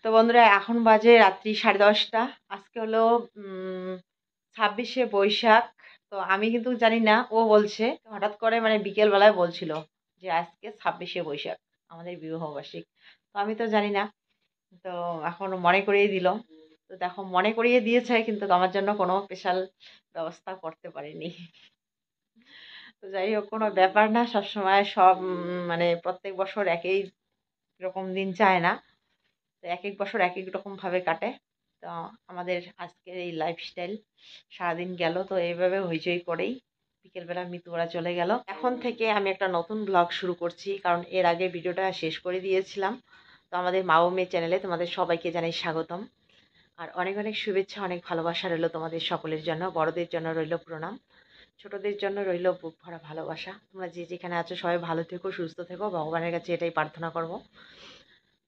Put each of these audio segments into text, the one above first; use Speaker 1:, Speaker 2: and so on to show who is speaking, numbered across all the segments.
Speaker 1: তো বন্ধুরা এখন বাজে রাত্রি 10:30। আজকে হলো 26শে বৈশাখ। তো আমি কিন্তু জানি না, ও বলছে হঠাৎ করে, মানে বিকেল বেলায় বলছিল যে আজকে 26শে বৈশাখ আমাদের বিবাহ বার্ষিক। তো আমি তো জানি না, তো এখন মনে করিয়ে দিল। তো দেখো, মনে করিয়ে দিয়েছে কিন্তু আমার জন্য কোনো স্পেশাল ব্যবস্থা করতে পারেনি। তো যাই হোক, কোনো ব্যাপার না। সবসময় সব মানে প্রত্যেক বছর একই রকম দিন চায় না, তো এক এক বছর এক এক রকমভাবে কাটে। তো আমাদের আজকের এই লাইফস্টাইল সারাদিন গেল তো এইভাবে হইচই করেই বিকেলবেলা মিতুরা চলে গেল। এখন থেকে আমি একটা নতুন ব্লগ শুরু করছি, কারণ এর আগে ভিডিওটা শেষ করে দিয়েছিলাম। তো আমাদের মা ও মেয়ে চ্যানেলে তোমাদের সবাইকে জানাই স্বাগতম, আর অনেক অনেক শুভেচ্ছা, অনেক ভালোবাসা রইল তোমাদের সকলের জন্য। বড়দের জন্য রইল প্রণাম, ছোটদের জন্য রইল বুক ভরা ভালোবাসা। তোমরা যে যেখানে আছো সবাই ভালো থেকো, সুস্থ থেকো, ভগবানের কাছে এটাই প্রার্থনা করব।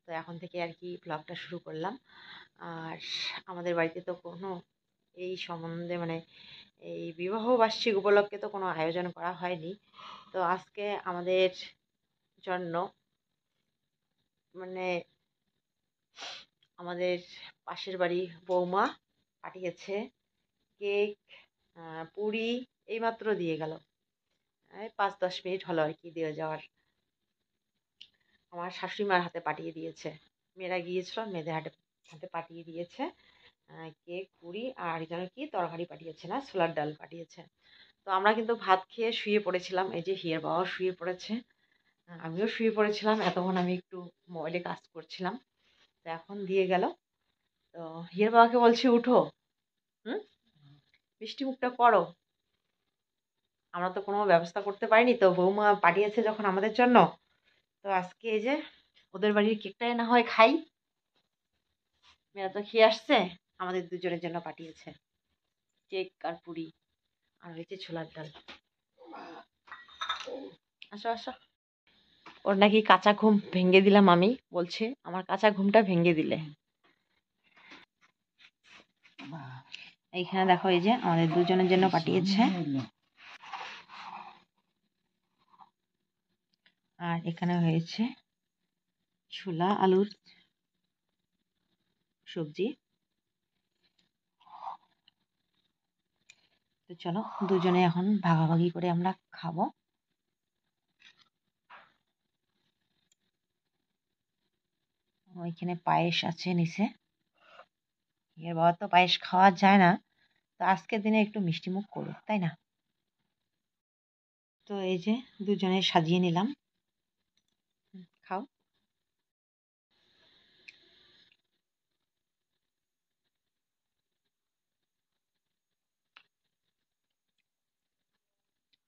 Speaker 1: তো এখন থেকে আর কি ব্লগটা শুরু করলাম। আর আমাদের বাড়িতে তো কোনো এই সম্বন্ধে, মানে এই বিবাহ বার্ষিক উপলক্ষে তো কোনো আয়োজন করা হয়নি। তো আজকে আমাদের জন্য, মানে আমাদের পাশের বাড়ি বৌমা পাঠিয়েছে কেক, পুরি, এইমাত্র দিয়ে গেল। 5-10 মিনিট হলো আর কি দিয়ে যাওয়ার। আমার শাশুড়ি মার হাতে পাঠিয়ে দিয়েছে, মেয়েরা গিয়েছিল, মেয়েদের হাতে হাতে পাঠিয়ে দিয়েছে কেক, পুরি, আর যেন কি তরকারি পাঠিয়েছে, না ছোলার ডাল পাঠিয়েছে। তো আমরা কিন্তু ভাত খেয়ে শুয়ে পড়েছিলাম। এই যে হিয়ার বাবা শুয়ে পড়েছে, আমিও শুয়ে পড়েছিলাম। এতক্ষণ আমি একটু মোবাইলে কাজ করছিলাম, তো এখন দিয়ে গেল। তো হিয়ার বাবাকে বলছি উঠো, হুম, মিষ্টি মুখটা করো। আমরা তো কোনো ব্যবস্থা করতে পারিনি, তো বৌমা পাঠিয়েছে যখন আমাদের জন্য, তো আজকে এই যে ওদের বাড়ির কেকটাই না হয় খাই। মেয়েরা তো খেয়ে আসছে, আমাদের দুজনের জন্য পাঠিয়েছে কেক আর পুরি, আর হয়েছে ছোলার ডাল। আসো আসো। ওর নাকি কাঁচা ঘুম ভেঙে দিলাম আমি, বলছে আমার কাঁচা ঘুমটা ভেঙে দিলে। এইখানে দেখো, এই যে আমাদের দুজনের জন্য পাঠিয়েছে, আর এখানে হয়েছে ছোলা আলুর সবজি। তো চলো দুজনে এখন ভাগাভাগি করে আমরা খাবো। ওইখানে পায়েস আছে নিচে, এর বাবা তো পায়েস খাওয়া যায় না, তো আজকের দিনে একটু মিষ্টি মুখ করুক, তাই না? তো এই যে দুজনে সাজিয়ে নিলাম, খাও।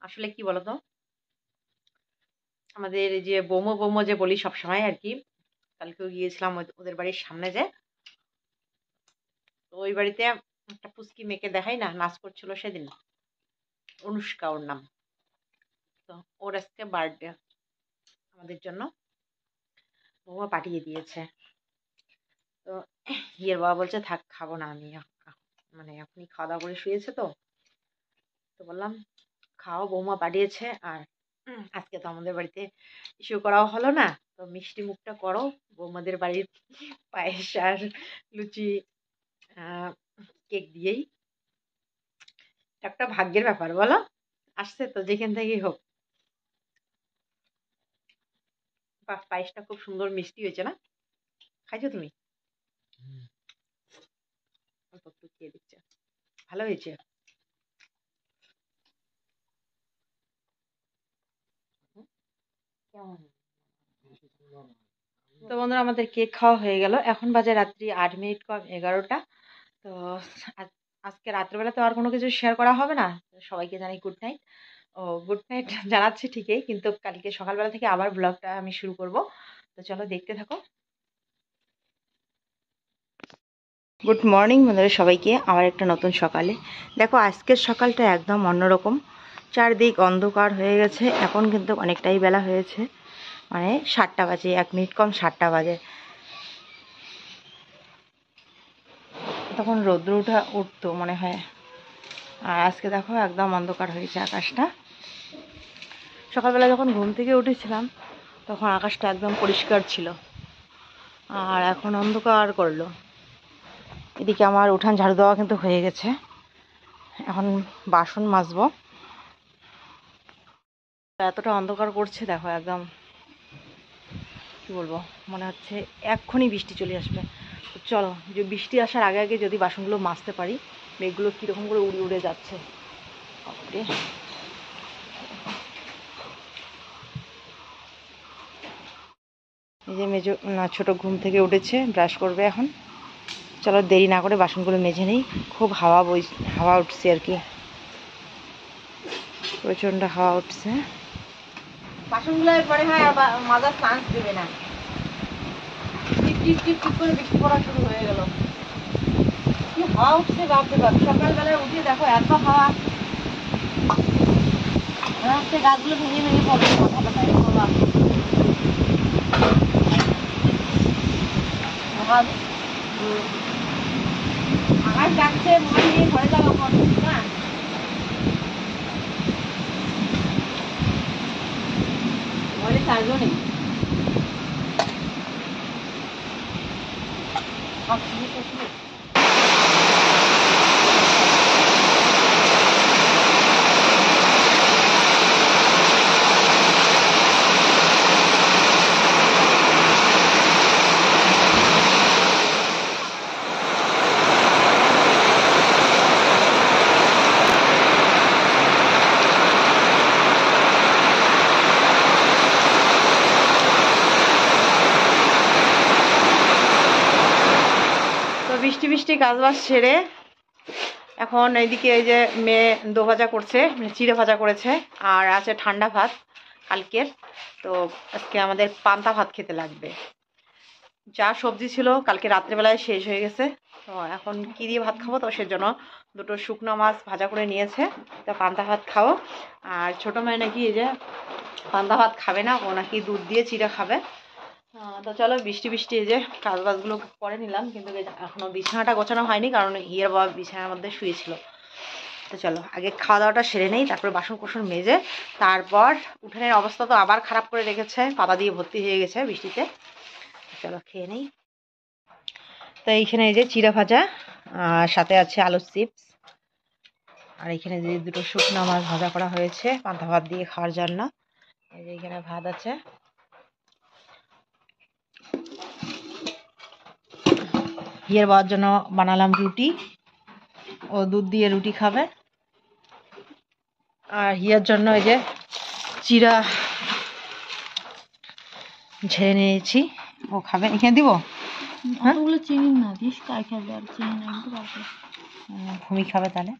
Speaker 1: আসলে কি বলতো, আমাদের এই যে বৌমো বৌমো যে বলি সবসময় আর কি, কালকেও গিয়েছিলাম ওদের বাড়ির সামনে যে, তো ওই বাড়িতে একটা পুচকি মেয়েকে দেখাই না, নাচ করছিল সেদিন, অনুষ্কা ওর নাম। তো ওর আজকে বার্থডে, আমাদের জন্য বৌমা পাঠিয়ে দিয়েছে। তো হিয়ের বাবা বলছে থাক, খাবো না আমি, মানে এখনই খাওয়া দাওয়া করে শুয়েছে তো। তো বললাম খাও, বৌমা পাঠিয়েছে। আর আজকে তো আমাদের বাড়িতে ইস্যু করাও হলো না, তো মিষ্টি মুখটা করো বৌমাদের বাড়ির পায়েস আর লুচি, কেক দিয়েই। একটা ভাগ্যের ব্যাপার বলো, আসছে তো যেখান থেকেই হোক। বাহ, পায়েসটা খুব সুন্দর মিষ্টি হয়েছে না? খাইছো তুমি? অল্প একটু খেয়ে দিচ্ছে, ভালো হয়েছে। কেমন? তো বন্ধুরা, আমাদের কেক খাওয়া হয়ে গেল। এখন বাজে রাত্রি 8 মিনিট কম 11টা। তো আজকে রাত্রেবেলা তো আর কোনো কিছু শেয়ার করা হবে না। সবাইকে জানাই গুড নাইট। ও গুড নাইট জানাচ্ছি ঠিকই, কিন্তু কালকে সকালবেলা থেকে আবার ব্লগটা আমি শুরু করব। তো চলো দেখতে থাকো। গুড মর্নিং বন্ধুরা সবাইকে, আবার একটা নতুন সকালে। দেখো আজকের সকালটা একদম অন্যরকম, চারদিক অন্ধকার হয়ে গেছে। এখন কিন্তু অনেকটাই বেলা হয়েছে, মানে 7টা বাজে, 1 মিনিট কম 7টা বাজে। তখন রৌদ্র উঠতো মনে হয়, আর আজকে দেখো একদম অন্ধকার হয়েছে আকাশটা। সকালবেলা যখন ঘুম থেকে উঠেছিলাম তখন আকাশটা একদম পরিষ্কার ছিল, আর এখন অন্ধকার করলো। এদিকে আমার উঠান ঝাড়ু দেওয়া কিন্তু হয়ে গেছে, এখন বাসন মাজবো। এতটা অন্ধকার করছে দেখো, একদম কি বলবো, মনে হচ্ছে এক্ষুনি বৃষ্টি চলে আসবে। তো চলো, যে বৃষ্টি আসার আগে আগে যদি বাসনগুলো মাজতে পারি। মেঘগুলো কীরকম করে উড়ে উড়ে যাচ্ছে। এই যে মেজো না ছোট ঘুম থেকে উঠেছে, ব্রাশ করবে এখন। চলো দেরি না করে বাসনগুলো মেজে নিই। খুব হাওয়া উঠছে আর কি, প্রচণ্ড হাওয়া উঠছে। বাসনগুলো পরে হয় মাজার চান্স দেবে না, টিপ টিপ টিপ টিপ করে বৃষ্টি পড়া শুরু হয়ে গেল। কি হাওয়া উঠছে বাপরে বাপ! সকালবেলায় উঠে দেখো এত হাওয়া, গাছগুলো ভেঙে ভেঙে পড়বে। আকাশ ডাকছে, মনে নিয়ে ঘরে যাওয়া না। ঘরে চারজন নেই। বৃষ্টি বৃষ্টি কাজবাজ সেরে এখন এইদিকে এই যে মেয়ে দো ভাজা করছে, চিড়ে ভাজা করেছে, আর আছে ঠান্ডা ভাত কালকের। তো আজকে আমাদের পান্তা ভাত খেতে লাগবে। যা সবজি ছিল কালকে রাত্রেবেলায় শেষ হয়ে গেছে। তো এখন কী দিয়ে ভাত খাবো, তো সেজন্য দুটো শুকনো মাছ ভাজা করে নিয়েছে। তো পান্তা ভাত খাবো। আর ছোটো মেয়ে নাকি এই যে পান্তা ভাত খাবে না, ও নাকি দুধ দিয়ে চিড়ে খাবে। তো চলো, বৃষ্টি বৃষ্টি এই যে কাজবাজগুলো করে নিলাম, কিন্তু এখনো বিছানাটা গোছানো হয়নি, কারণ ইয়ের বাবা বিছানার মধ্যে শুয়েছিল। তো চলো আগে খাওয়া দাওয়াটা সেরে নেই, তারপরে বাসন কোসন মেজে তারপর। উঠানের অবস্থা তো আবার খারাপ করে রেখেছে, পাতা দিয়ে ভর্তি হয়ে গেছে বৃষ্টিতে। চলো খেয়ে নেই। তো এইখানে এই যে চিড়া ভাজা, আর সাথে আছে আলুর চিপস, আর এখানে যে দুটো শুকনো মাছ ভাজা করা হয়েছে পান্তা ভাত দিয়ে খাওয়ার জন্য। এই যে এখানে ভাত আছে। হিয়ের বাবার জন্য বানালাম রুটি, ও দুধ দিয়ে রুটি খাবে। আর হিয়ার জন্য এই যে চিড়া ঝেড়ে নিয়েছি, ও খাবে। এখানে দিব
Speaker 2: চিনি না দিস, কার খাবে আর চিনি না দিতে পারবে।
Speaker 1: ভূমি খাবে তাহলে।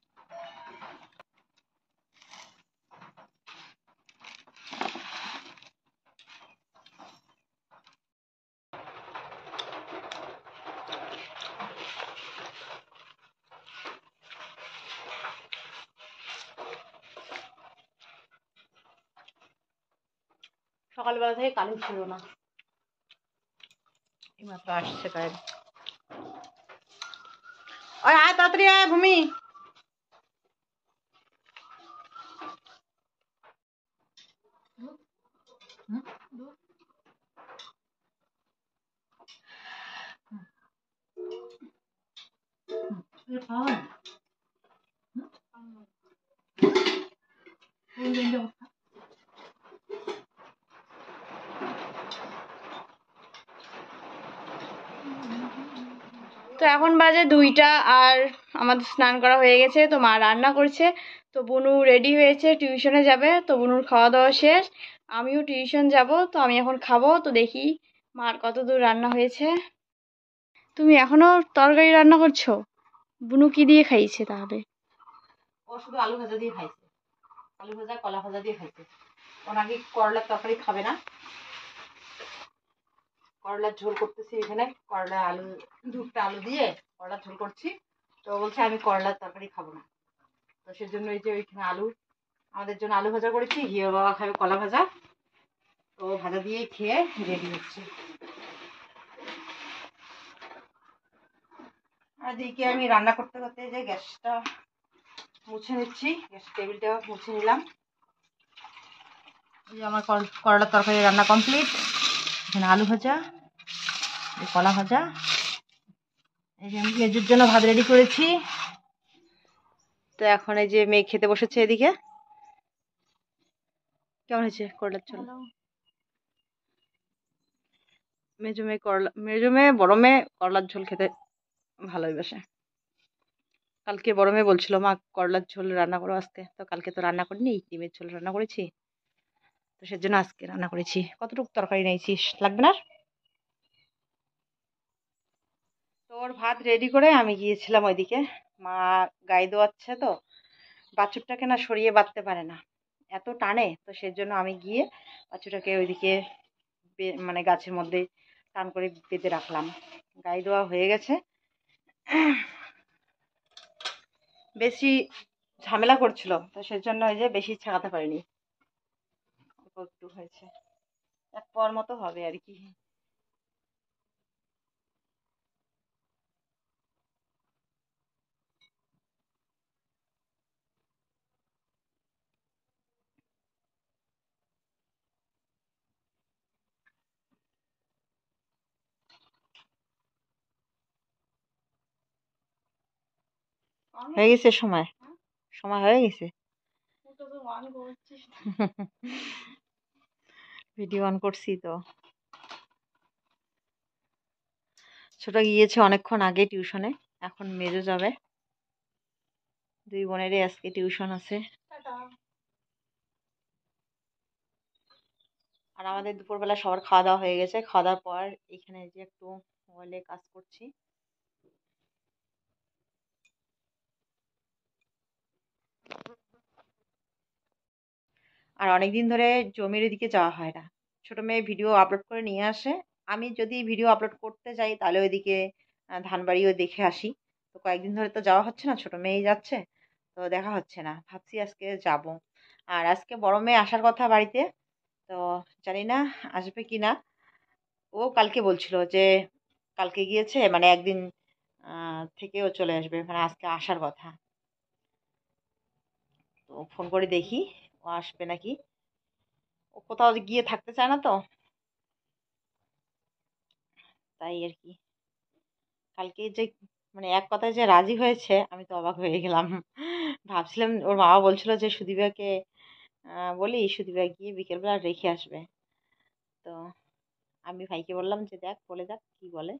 Speaker 1: সকালবেলা থেকে কালি ছিল না, এইমাত্র আসছে কারেন্ট। ওই আয় তাড়াতাড়ি আয় ভূমি। তো এখন বাজে 2টা, আর আমাদের স্নান করা হয়ে গেছে। তো মা রান্না করছে, তো বুনু রেডি হয়েছে, টিউশনে যাবে। তো বুনুর খাওয়া দাওয়া শেষ, আমিও টিউশন যাব। তো আমি এখন খাবো। তো দেখি মার কত দূর রান্না হয়েছে। তুমি এখনো তরকারি রান্না করছো? বুনু কি দিয়ে খাইছে তাহলে? ও শুধু আলু ভাজা দিয়ে খাইছে, আলু ভাজা কলা ভাজা দিয়ে খাইছে। ও নাকি করলার তরকারি খাবে না। করলার ঝোল করতেছি এখানে, করলা আলু, 2টা আলু দিয়ে করলার ঝোল করছি। তো বলছে আমি করলার তরকারি খাবো না। তো সেজন্য এই যে ওইখানে আলু, আমাদের জন্য আলু ভাজা করেছি, হিয়া বাবা খাবে কলা ভাজা। তো ভাজা দিয়েই খেয়ে রেডি হচ্ছে। আর দিকে আমি রান্না করতে করতে যে গ্যাসটা মুছে নিচ্ছি, গ্যাস টেবিলটা মুছে নিলাম। এই যে আমার করলার তরকারি রান্না কমপ্লিট। এখানে আলু ভাজা, কলা ভাজা। এই যে আমি মেজুর জন্য ভাত রেডি করেছি। তো এখন এই যে মেয়ে খেতে বসেছে এদিকে। কেমন হয়েছে করলার ঝোল? মেজো মেয়ে বড় মেয়ে করলার ঝোল খেতে ভালোই বাসে। কালকে বড় মেয়ে বলছিল মা করলার ঝোল রান্না করো আজকে, তো কালকে তো রান্না করিনি, ডিমের ঝোল রান্না করেছি, তো সেজন্য আজকে রান্না করেছি। কতটুকু তরকারি নিয়েছিস, লাগবে না? তোর ভাত রেডি করে আমি গিয়েছিলাম ওইদিকে। মা গাই দোয়াচ্ছে, তো বাছুরটাকে না সরিয়ে বাঁধতে পারে না, এত টানে, তো সেজন্য আমি গিয়ে বাছুরটাকে ওইদিকে মানে গাছের মধ্যে টান করে বেঁধে রাখলাম। গাই দেওয়া হয়ে গেছে। বেশি ঝামেলা করছিল, তো সেজন্য ওই যে বেশি ছাড়াতে পারিনি, অল্প একটু হয়েছে, এক পর মতো হবে আর কি। হয়ে গেছে সময়, সময় হয়ে গেছে। ভিডিও অন করছি তো। ছোট গিয়েছে অনেকক্ষণ আগে টিউশনে, এখন মেজো যাবে। দুই বোনেরই আজকে টিউশন আছে। আর আমাদের দুপুরবেলা সবার খাওয়া দাওয়া হয়ে গেছে। খাওয়া দাওয়ার পর এখানে যে একটু মোবাইলে কাজ করছি। আর অনেকদিন ধরে জমির এদিকে যাওয়া হয় না। ছোট মেয়ে ভিডিও আপলোড করে নিয়ে আসে, আমি যদি ভিডিও আপলোড করতে যাই তাহলে ওইদিকে ধানবাড়িও দেখে আসি। তো কয়েকদিন ধরে তো যাওয়া হচ্ছে না, ছোট মেয়েই যাচ্ছে, তো দেখা হচ্ছে না। ভাবছি আজকে যাব। আর আজকে বড় মেয়ে আসার কথা বাড়িতে, তো জানি না আসবে কি না। ও কালকে বলছিল যে কালকে গিয়েছে, মানে একদিন থেকেও চলে আসবে, মানে আজকে আসার কথা। তো ফোন করে দেখি ও আসবে নাকি। ও কোথাও গিয়ে থাকতে চায় না তো, তাই আর কি। কালকে যে মানে এক কথায় যে রাজি হয়েছে, আমি তো অবাক হয়ে গেলাম। ভাবছিলাম, ওর বাবা বলছিল যে সুদীপাকে বলি সুদীপা গিয়ে বিকেলবেলা রেখে আসবে। তো আমি ভাইকে বললাম যে দেখ বলে দেখ কি বলে।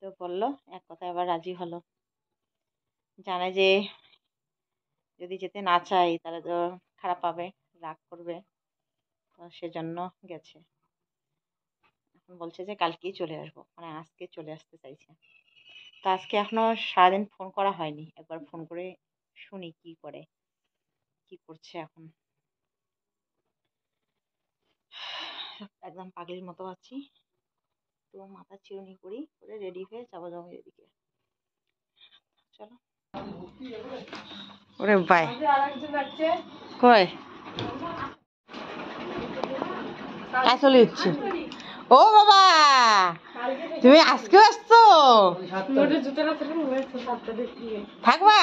Speaker 1: তো বললো এক কথায় আবার রাজি হলো। জানে যে যদি যেতে না চাই তাহলে তো খারাপ পাবে, রাগ করবে, তো সেজন্য গেছে। এখন বলছে যে কালকেই চলে আসবো, মানে আজকে চলে আসতে চাইছে। তো আজকে এখনো সারাদিন ফোন করা হয়নি, একবার ফোন করে শুনি কি করে, কি করছে এখন। একদম পাগলির মতো আছি। তো মাথা চিরুনি করি, করে রেডি হয়ে যাবো জমির এদিকে। চলো। ওরে বাই কই চলে যাচ্ছে। ও বাবা, তুমি আজকেও আসছো? থাকবা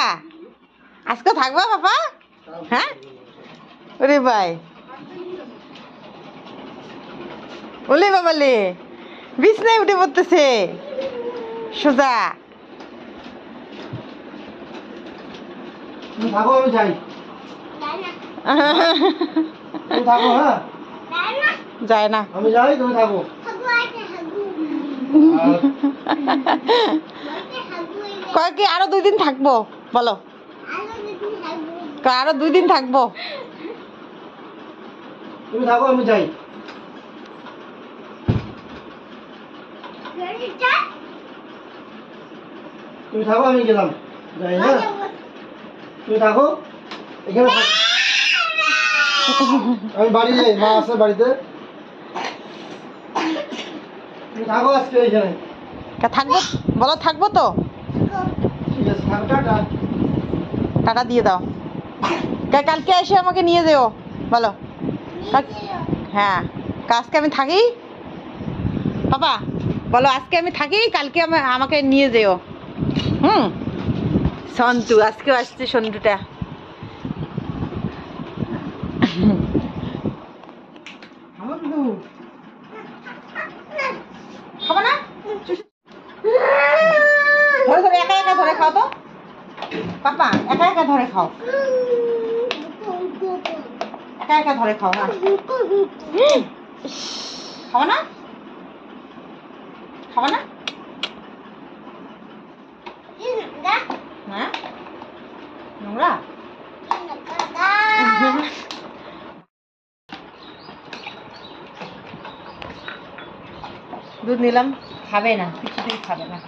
Speaker 1: আজকে, থাকবা বাবা? হ্যাঁ, ওরে ভাই, ওলে বাবালে বিছনায় উঠে পড়তেছে সোজা।
Speaker 3: থাকো, আমি যাই। থাকো, হ্যাঁ
Speaker 1: যায় না,
Speaker 3: আমি যাই, তুমি থাকো।
Speaker 1: কয় কি আরো 2 দিন থাকবো, বলো আরো 2 দিন থাকবো।
Speaker 3: তুমি থাকো, আমি যাই। তুমি থাকো, আমি গেলাম, যাই। হ্যাঁ তুমি থাকো এখানে। আমি বাড়ি যাই, মা আছে বাড়িতে। তুমি থাকো আজকে এখানে।
Speaker 1: থাকবো বলো, থাকবো তো।
Speaker 3: ঠিক আছে, থাকো, টাটা।
Speaker 1: টাটা দিয়ে দাও। কালকে এসে আমাকে নিয়ে যেও, বলো। হ্যাঁ, আজকে আমি থাকি বাবা, বলো আজকে আমি থাকি, কালকে আমাকে নিয়ে যেও। সন্টু আজকেও আসছে, সন্টুটা। খাবো না, খাও তো পাপা, একা একা ধরে খাও, একা একা ধরে খাও। হ্যাঁ খাও না, খাও না। হ্যাঁ নোংরা। দুধ নিলাম, খাবে না, কিছুতেই খাবে না।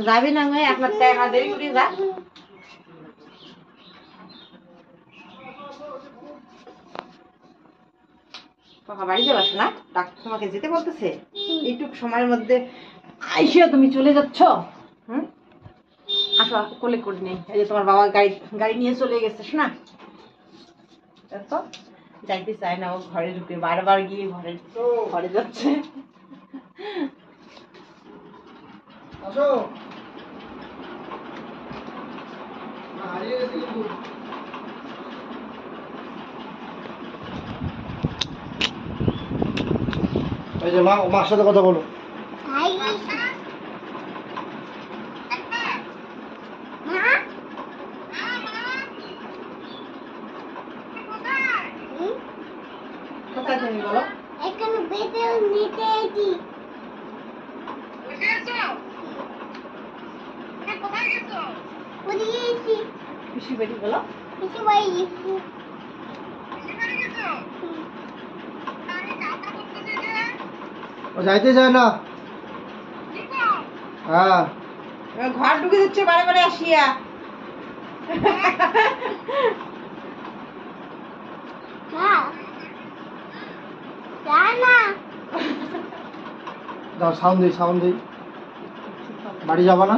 Speaker 1: যাবি না মেয়ে, আপনার টাকা দেরি করে যা। বাবা বাড়ি যাবে না, ডাক্তার তোমাকে যেতে বলতেছে এইটুক সময়ের মধ্যে আইসা তুমি চলে যাচ্ছ। হুম আসো কোলে করে নেই, এই যে তোমার বাবা গাড়ি গাড়ি নিয়ে চলে গেছে না, তো যাইতে চায় না, ও ঘরে ঢুকে বারবার গিয়ে ঘরে ঘরে যাচ্ছে।
Speaker 3: আসো হারিয়ে গেছে কিন্তু। এই যে মা, মার সাথে কথা বলো।
Speaker 1: কোথায় তুমি বলো? পিসি বাড়ি বলো।
Speaker 3: ও যাইতে চায় না। হ্যাঁ
Speaker 1: ঘর ঢুকে দিচ্ছে বারে বারে আসিয়া।
Speaker 3: দাও সাউন্ড দিই, সাউন্ড দিই। বাড়ি যাবা না?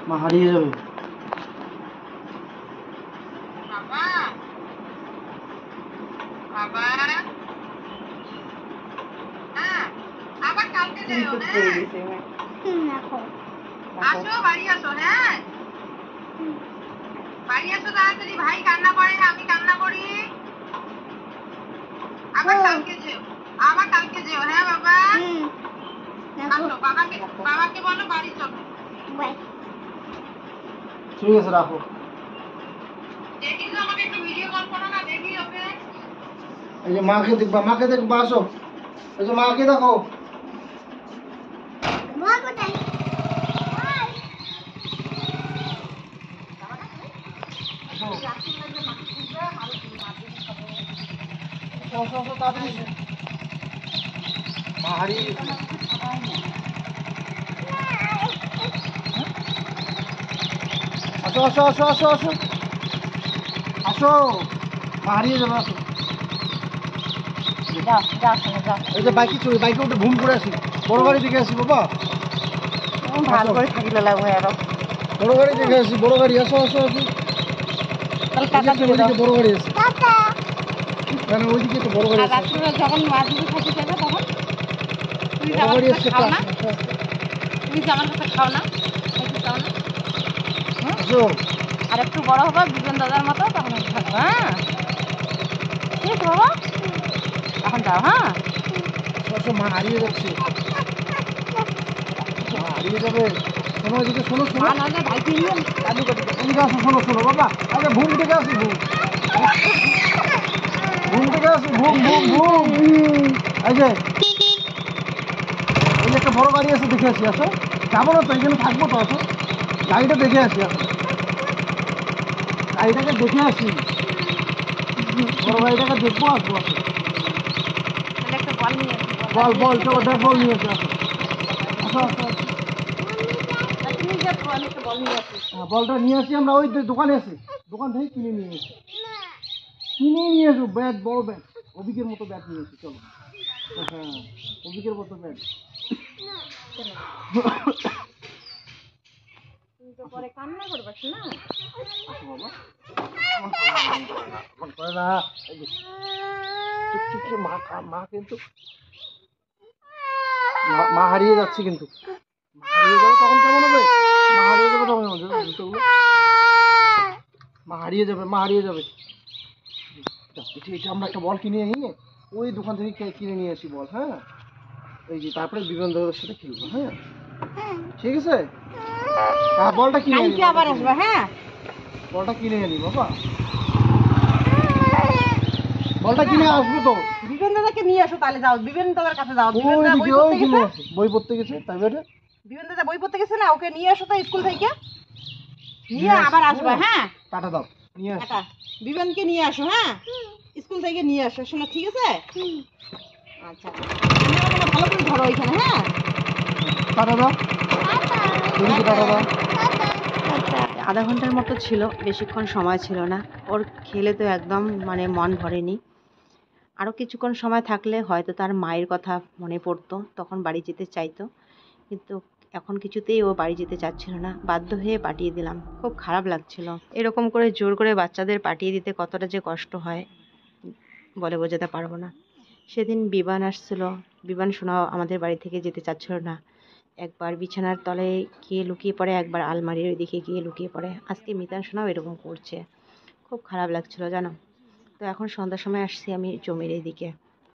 Speaker 3: মা হারিয়ে যাবে।
Speaker 4: আসো বাড়ি আসো, হ্যাঁ বাড়ি আসো তাড়াতাড়ি, ভাই কান্না করে, আমি কান্না করি। আবার কালকে যেও, হ্যাঁ বাবা। আসো, বাবাকে বলো বাড়ি চলো।
Speaker 3: ঠিক আছে রাখো।
Speaker 4: দেখি তো আমাকে একটু ভিডিও কল করো না, দেখি ওকে।
Speaker 3: এই যে মাকে দেখবা, মাকে দেখবা, আসো। এই যে মাকে দেখো। মা হারিয়ে গেছে। আসো আসো আসো আসো আসো আসো, মা হারিয়ে যাবে, আসো। এই যে বাইকে চড়ি, বাইকে উঠে ঘুম করে আসি, বড় গাড়ি দেখে আসি বাবা।
Speaker 1: ভালো করে থাকিলে লাগবে আরো।
Speaker 3: বড় গাড়ি দেখে আসি, বড় গাড়ি, আসো আসো আসো।
Speaker 1: তাহলে টাকা দিয়ে দাও।
Speaker 3: ওইদিকে বড় গাড়ি আছে, কেন ওইদিকে তো বড় গাড়ি
Speaker 1: আর
Speaker 3: আছে।
Speaker 1: রাত্রে যখন মাছ দিতে থাকি যাবে তখন তুমি যে
Speaker 3: বড়
Speaker 1: আমার
Speaker 3: গাড়ি
Speaker 1: কাছে
Speaker 3: আসছে,
Speaker 1: খাও না,
Speaker 3: আসো, আসো।
Speaker 1: তুমি যে আমার কাছে খাও না, খাইতে চাও না।
Speaker 3: আসো
Speaker 1: আর একটু বড় হবা বিজন দাদার মতো, তখন একটু থাকবো। হ্যাঁ ঠিক আছে বাবা, এখন যাও। হ্যাঁ
Speaker 3: আসো, মা হারিয়ে যাচ্ছে, মা হারিয়ে যাবে। শোনো এদিকে, শোনো শোনো,
Speaker 1: মা না ভাইকে নিয়ে দাদু করে দেবে।
Speaker 3: এদিকে আসো, শোনো শোনো বাবা। আরে ঘুম থেকে আসি, ঘুম ঘুম থেকে আসি, ঘুম ঘুম ঘুম। এই যে এই যে একটা বড় গাড়ি আছে, দেখে আসি, আসো। যাবো না তো, এখানে থাকবো তো, আসো। গাড়িটা দেখে আসি, আসো। গাড়িটাকে দেখে আসি, বড় গাড়িটাকে দেখবো, আসবো, আসো।
Speaker 1: তাহলে একটা বল নিয়ে আসি।
Speaker 3: বল বল, চলো ব্যাট বল নিয়ে আসি, আসো আসো আসো আসো।
Speaker 1: তুমি যে আমি একটা বল নিয়ে আসি।
Speaker 3: হ্যাঁ, বলটা নিয়ে আসি আমরা, ওই দোকানে আসি, দোকান থেকে কিনে নিয়ে এসি, কিনে নিয়ে এসো ব্যাট, বড় ব্যাট, অভিকের মতো ব্যাট নিয়ে এসি, চলো। হ্যাঁ অভিকের মতো ব্যাট।
Speaker 1: তুমি তো পরে কান্না করবে না।
Speaker 3: বাবা এমন করে না, এই যে চুপ চুপ চুপ, মা কিন্তু মা হারিয়ে যাচ্ছে, কিন্তু মা হারিয়ে যাবে তখন কেমন হবে? মা হারিয়ে যাবে তখন কেমন হবে? জুতোগুলো মা হারিয়ে যাবে, মা হারিয়ে যাবে। এটা এটা আমরা একটা বল কিনে নিয়ে ওই দোকান থেকে কিনে নিয়ে আসি বল, হ্যাঁ? এই যে তারপরে বিমান দাদার সাথে খেলবো, হ্যাঁ? ঠিক আছে, হ্যাঁ বলটা কিনে আনি,
Speaker 1: কালকে আবার আসবে, হ্যাঁ?
Speaker 3: বলটা কিনে আনি বাবা, বলটা কিনে আসবো তো।
Speaker 1: বিবেন দাদাকে নিয়ে আসো, তাহলে যাও বিবেন দাদার কাছে যাও। বিবেন দাদা বই
Speaker 3: ওই
Speaker 1: পড়তে
Speaker 3: কিনে
Speaker 1: গেছে,
Speaker 3: আসি, বই পড়তে গেছে তাই বেটা।
Speaker 1: বিবেন দাদা বই পড়তে গেছে না, ওকে নিয়ে আসো তো স্কুল থেকে, নিয়ে আবার আসবে, হ্যাঁ?
Speaker 3: টাটা দাও, নিয়ে আসি।
Speaker 1: টাটা। বিবেনকে নিয়ে আসো, হ্যাঁ? স্কুল থেকে নিয়ে আসো, শোনো, ঠিক আছে? আচ্ছা, ক্যামেরাটা ভালো করে ধরো ওইখানে, হ্যাঁ?
Speaker 3: টাটা দাও, দিদিকে টাটা দাও।
Speaker 1: আধা ঘন্টার মতো ছিল, বেশিক্ষণ সময় ছিল না। ওর খেলে তো একদম মানে মন ভরেনি। আরও কিছুক্ষণ সময় থাকলে হয়তো তার মায়ের কথা মনে পড়তো, তখন বাড়ি যেতে চাইতো, কিন্তু এখন কিছুতেই ও বাড়ি যেতে চাচ্ছিল না। বাধ্য হয়ে পাঠিয়ে দিলাম, খুব খারাপ লাগছিল। এরকম করে জোর করে বাচ্চাদের পাঠিয়ে দিতে কতটা যে কষ্ট হয় বলে বোঝাতে পারবো না। সেদিন বিমান আসছিল, বিমান শোনাও আমাদের বাড়ি থেকে যেতে চাচ্ছিল না। একবার বিছানার তলে গিয়ে লুকিয়ে পড়ে, একবার আলমারির ওইদিকে গিয়ে লুকিয়ে পড়ে। আজকে মিতান শোনাও এরকম করছে, খুব খারাপ লাগছিল জানো। তো এখন সন্ধ্যার সময় আসছি আমি জমির এইদিকে।